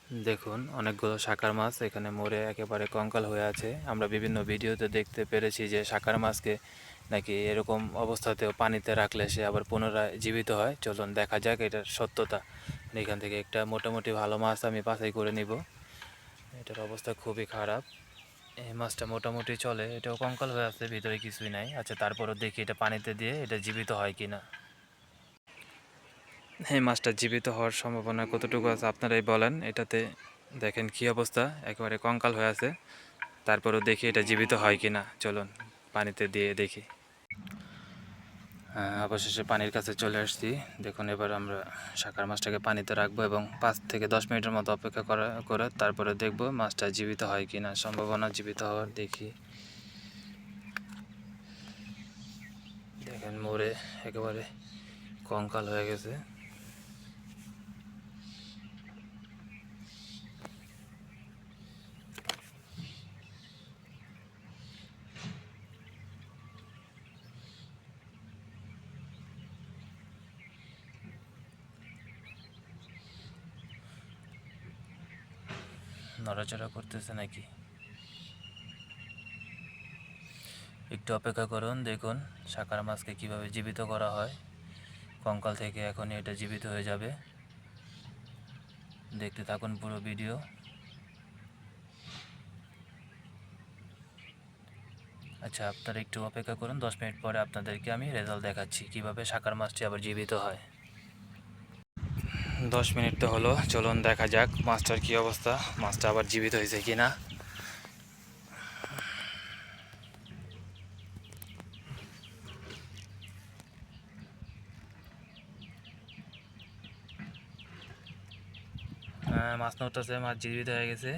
দেখুন অনেকগুলো শাকার মাছ এখানে মরে একেবারে কঙ্কাল হয়ে আছে। আমরা বিভিন্ন ভিডিওতে দেখতে পেরেছি যে শাকার মাছকে নাকি এরকম অবস্থাতেও পানিতে রাখলে সে আবার পুনরায় জীবিত হয়। চলুন দেখা যাক এটার সত্যতা। এখান থেকে একটা মোটামুটি ভালো মাছ আমি বাছাই করে নিব। এটার অবস্থা খুবই খারাপ। এই মাছটা মোটামুটি চলে, এটাও কঙ্কাল হয়ে আছে, ভিতরে কিছুই নাই। আচ্ছা, তারপরও দেখি এটা পানিতে দিয়ে এটা জীবিত হয় কিনা। এই মাছটা জীবিত হওয়ার সম্ভাবনা কতটুকু আছে আপনারাই বলেন। এটাতে দেখেন কি অবস্থা, একেবারে কঙ্কাল হয়ে আছে। তারপরেও দেখি এটা জীবিত হয় কিনা। চলুন পানিতে দিয়ে দেখি। অবশেষে পানির কাছে চলে আসছি। দেখুন এবার আমরা শাকার মাছটাকে পানিতে রাখবো এবং 5 থেকে 10 মিনিটের মতো অপেক্ষা করে তারপরে দেখব মাছটা জীবিত হয় কিনা। সম্ভাবনা জীবিত হওয়ার। দেখি, দেখেন মরে একেবারে কঙ্কাল হয়ে গেছে। নড়াচড়া করতেছে নাকি, একটু অপেক্ষা করুন। দেখুন শাকার মাছকে কীভাবে জীবিত করা হয়। কঙ্কাল থেকে এখনই এটা জীবিত হয়ে যাবে। দেখতে থাকুন পুরো ভিডিও। আচ্ছা, আপনারা একটু অপেক্ষা করুন, 10 মিনিট পরে আপনাদেরকে আমি রেজাল্ট দেখাচ্ছি কীভাবে শাকার মাছটি আবার জীবিত হয়। 10 মিনিট তো হলো, চলুন দেখা যাক মাছটার কী অবস্থা, মাছটা আবার জীবিত হয়েছে কি না। মাছ নড়তেছে, মাছ জীবিত হয়ে গেছে।